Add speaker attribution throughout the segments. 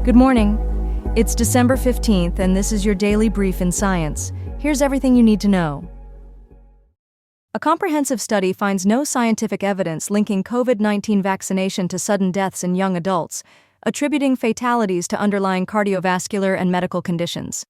Speaker 1: Good morning. It's December 15th, and this is your daily brief in science. Here's everything you need to know. A comprehensive study finds no scientific evidence linking COVID-19 vaccination to sudden deaths in young adults, attributing fatalities to underlying cardiovascular and medical conditions.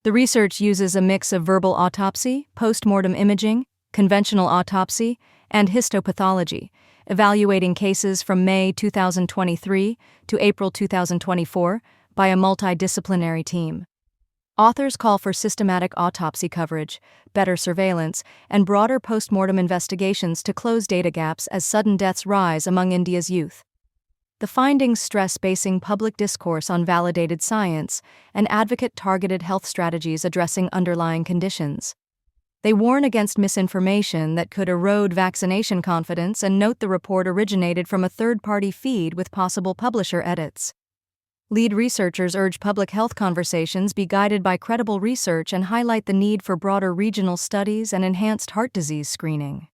Speaker 1: The research uses a mix of verbal autopsy, post-mortem imaging, conventional autopsy, and histopathology, evaluating cases from May 2023 to April 2024 by a multidisciplinary team. Authors call for systematic autopsy coverage, better surveillance, and broader post-mortem investigations to close data gaps as sudden deaths rise among India's youth. The findings stress basing public discourse on validated science and advocate targeted health strategies addressing underlying conditions. They warn against misinformation that could erode vaccination confidence and note the report originated from a third-party feed with possible publisher edits. Lead researchers urge public health conversations be guided by credible research and highlight the need for broader regional studies and enhanced heart disease screening.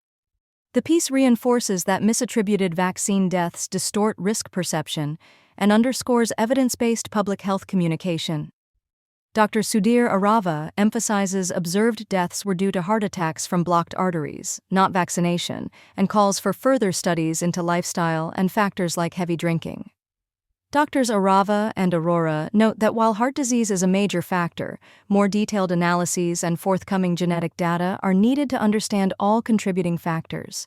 Speaker 1: The piece reinforces that misattributed vaccine deaths distort risk perception and underscores evidence-based public health communication. Dr. Sudhir Arava emphasizes observed deaths were due to heart attacks from blocked arteries, not vaccination, and calls for further studies into lifestyle and factors like heavy drinking. Doctors Arava and Arora note that while heart disease is a major factor, more detailed analyses and forthcoming genetic data are needed to understand all contributing factors.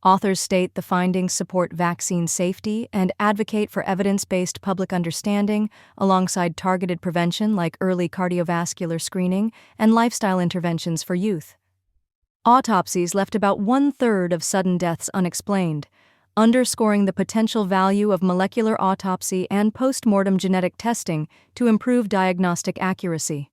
Speaker 1: Authors state the findings support vaccine safety and advocate for evidence-based public understanding alongside targeted prevention like early cardiovascular screening and lifestyle interventions for youth. Autopsies left about one-third of sudden deaths unexplained, underscoring the potential value of molecular autopsy and post-mortem genetic testing to improve diagnostic accuracy.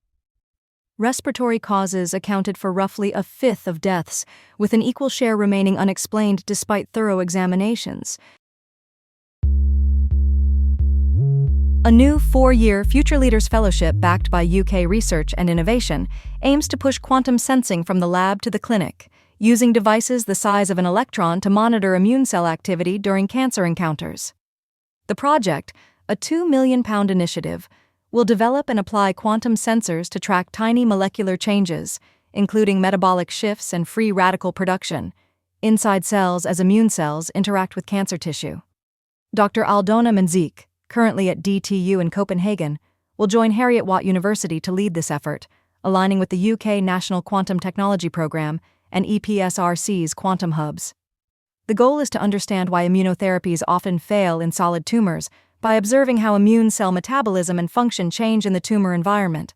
Speaker 1: Respiratory causes accounted for roughly a fifth of deaths, with an equal share remaining unexplained despite thorough examinations. A new 4-year Future Leaders Fellowship backed by UK Research and Innovation aims to push quantum sensing from the lab to the clinic, using devices the size of an electron to monitor immune cell activity during cancer encounters. The project, a £2 million initiative, will develop and apply quantum sensors to track tiny molecular changes, including metabolic shifts and free radical production, inside cells as immune cells interact with cancer tissue. Dr. Aldona Menzies, currently at DTU in Copenhagen, will join Heriot-Watt University to lead this effort, aligning with the UK National Quantum Technology Programme and EPSRC's quantum hubs. The goal is to understand why immunotherapies often fail in solid tumors by observing how immune cell metabolism and function change in the tumor environment.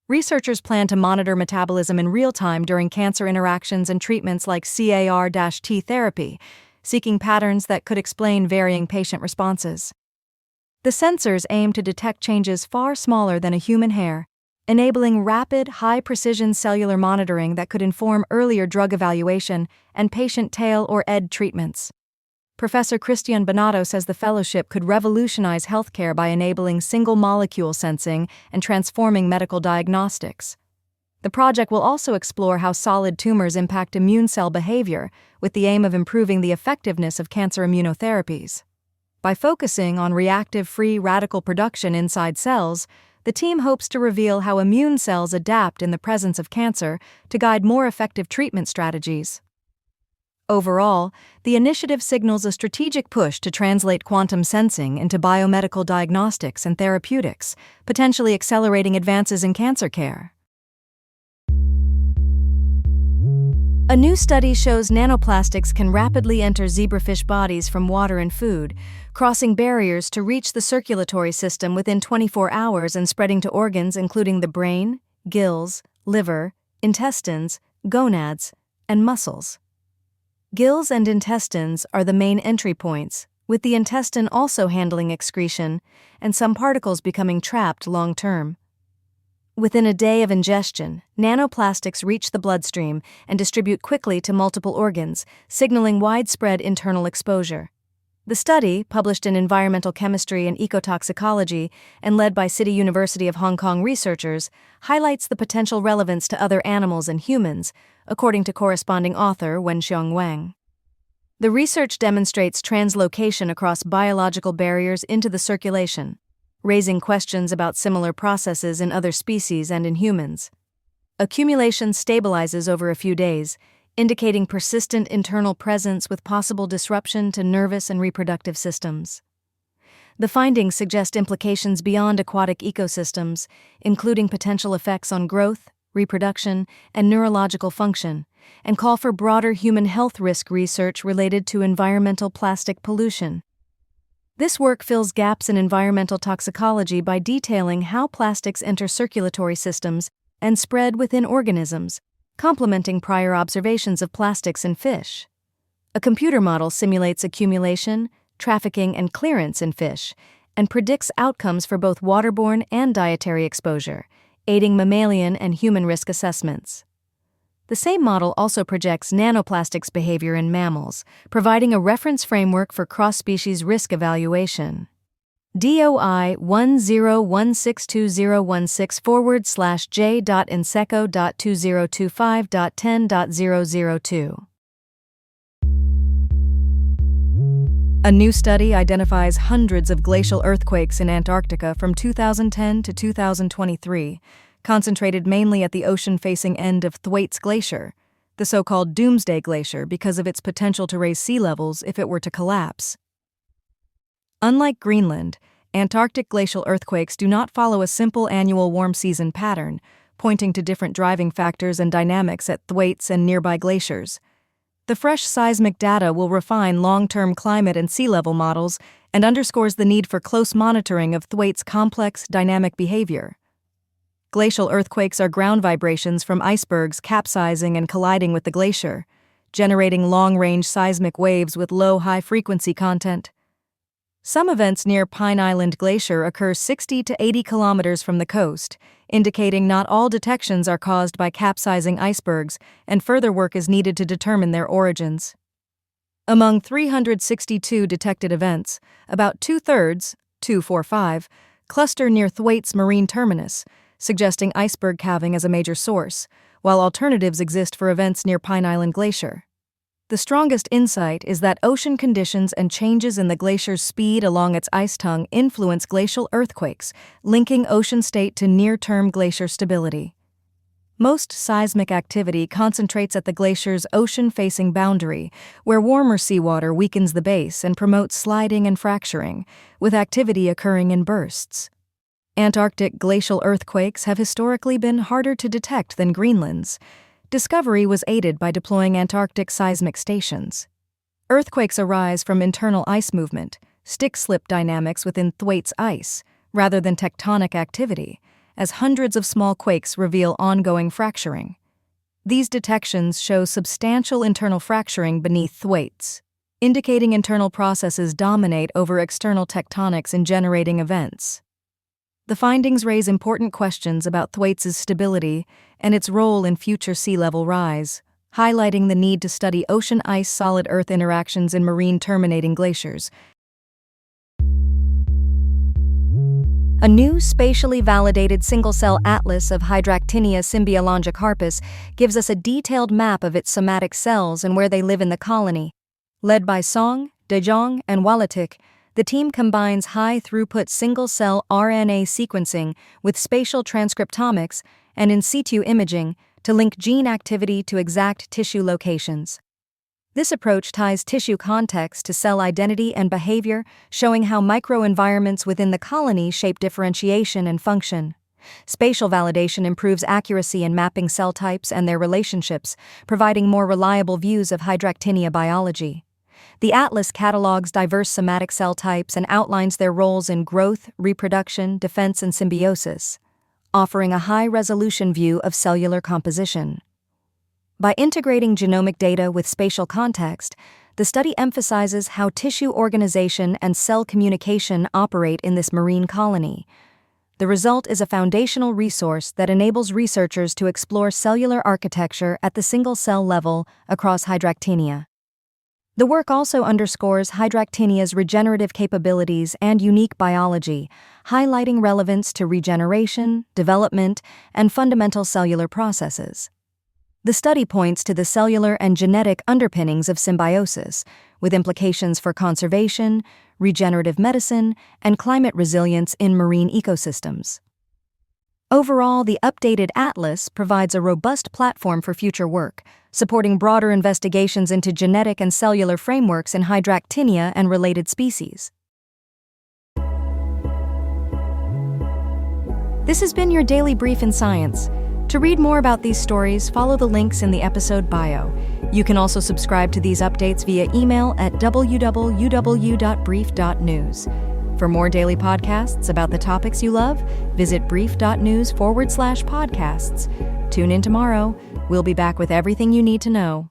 Speaker 1: Researchers plan to monitor metabolism in real time during cancer interactions and treatments like CAR-T therapy, seeking patterns that could explain varying patient responses. The sensors aim to detect changes far smaller than a human hair, enabling rapid, high-precision cellular monitoring that could inform earlier drug evaluation and patient tail or ED treatments. Professor Christian Bonato says the fellowship could revolutionize healthcare by enabling single-molecule sensing and transforming medical diagnostics. The project will also explore how solid tumors impact immune cell behavior, with the aim of improving the effectiveness of cancer immunotherapies. By focusing on reactive free radical production inside cells, the team hopes to reveal how immune cells adapt in the presence of cancer to guide more effective treatment strategies. Overall, the initiative signals a strategic push to translate quantum sensing into biomedical diagnostics and therapeutics, potentially accelerating advances in cancer care. A new study shows nanoplastics can rapidly enter zebrafish bodies from water and food, crossing barriers to reach the circulatory system within 24 hours and spreading to organs including the brain, gills, liver, intestines, gonads, and muscles. Gills and intestines are the main entry points, with the intestine also handling excretion and some particles becoming trapped long-term. Within a day of ingestion, nanoplastics reach the bloodstream and distribute quickly to multiple organs, signaling widespread internal exposure. The study, published in Environmental Chemistry and Ecotoxicology and led by City University of Hong Kong researchers, highlights the potential relevance to other animals and humans, according to corresponding author Wenxiong Wang. The research demonstrates translocation across biological barriers into the circulation. raising questions about similar processes in other species and in humans. Accumulation stabilizes over a few days, indicating persistent internal presence with possible disruption to nervous and reproductive systems. The findings suggest implications beyond aquatic ecosystems, including potential effects on growth, reproduction, and neurological function, and call for broader human health risk research related to environmental plastic pollution. This work fills gaps in environmental toxicology by detailing how plastics enter circulatory systems and spread within organisms, complementing prior observations of plastics in fish. A computer model simulates accumulation, trafficking, and clearance in fish, and predicts outcomes for both waterborne and dietary exposure, aiding mammalian and human risk assessments. The same model also projects nanoplastics behavior in mammals, providing a reference framework for cross-species risk evaluation. DOI 10162016/J.Inseco.2025.10.002. A new study identifies hundreds of glacial earthquakes in Antarctica from 2010 to 2023, concentrated mainly at the ocean-facing end of Thwaites Glacier, the so-called Doomsday Glacier because of its potential to raise sea levels if it were to collapse. Unlike Greenland, Antarctic glacial earthquakes do not follow a simple annual warm season pattern, pointing to different driving factors and dynamics at Thwaites and nearby glaciers. The fresh seismic data will refine long-term climate and sea level models and underscores the need for close monitoring of Thwaites' complex, dynamic behavior. Glacial earthquakes are ground vibrations from icebergs capsizing and colliding with the glacier, generating long-range seismic waves with low high-frequency content. Some events near Pine Island Glacier occur 60 to 80 kilometers from the coast, indicating not all detections are caused by capsizing icebergs, and further work is needed to determine their origins. Among 362 detected events, about two-thirds, 245, cluster near Thwaites Marine Terminus, suggesting iceberg calving as a major source, while alternatives exist for events near Pine Island Glacier. The strongest insight is that ocean conditions and changes in the glacier's speed along its ice tongue influence glacial earthquakes, linking ocean state to near-term glacier stability. Most seismic activity concentrates at the glacier's ocean-facing boundary, where warmer seawater weakens the base and promotes sliding and fracturing, with activity occurring in bursts. Antarctic glacial earthquakes have historically been harder to detect than Greenland's. Discovery was aided by deploying Antarctic seismic stations. Earthquakes arise from internal ice movement, stick-slip dynamics within Thwaites ice, rather than tectonic activity, as hundreds of small quakes reveal ongoing fracturing. These detections show substantial internal fracturing beneath Thwaites, indicating internal processes dominate over external tectonics in generating events. The findings raise important questions about Thwaites' stability and its role in future sea level rise, highlighting the need to study ocean ice-solid Earth interactions in marine terminating glaciers. A new spatially validated single-cell atlas of Hydractinia symbiolongicarpus gives us a detailed map of its somatic cells and where they live in the colony. Led by Song, De Jong, and Walatik, the team combines high-throughput single-cell RNA sequencing with spatial transcriptomics and in situ imaging to link gene activity to exact tissue locations. This approach ties tissue context to cell identity and behavior, showing how microenvironments within the colony shape differentiation and function. Spatial validation improves accuracy in mapping cell types and their relationships, providing more reliable views of Hydractinia biology. The atlas catalogs diverse somatic cell types and outlines their roles in growth, reproduction, defense, and symbiosis, offering a high-resolution view of cellular composition. By integrating genomic data with spatial context, the study emphasizes how tissue organization and cell communication operate in this marine colony. The result is a foundational resource that enables researchers to explore cellular architecture at the single-cell level across Hydractinia. The work also underscores Hydractinia's regenerative capabilities and unique biology, highlighting relevance to regeneration, development, and fundamental cellular processes. The study points to the cellular and genetic underpinnings of symbiosis, with implications for conservation, regenerative medicine, and climate resilience in marine ecosystems. Overall, the updated atlas provides a robust platform for future work, supporting broader investigations into genetic and cellular frameworks in hydractinia and related species. This has been your daily brief in science. To read more about these stories, follow the links in the episode bio. You can also subscribe to these updates via email at www.brief.news. For more daily podcasts about the topics you love, visit brief.news/podcasts. Tune in tomorrow. We'll be back with everything you need to know.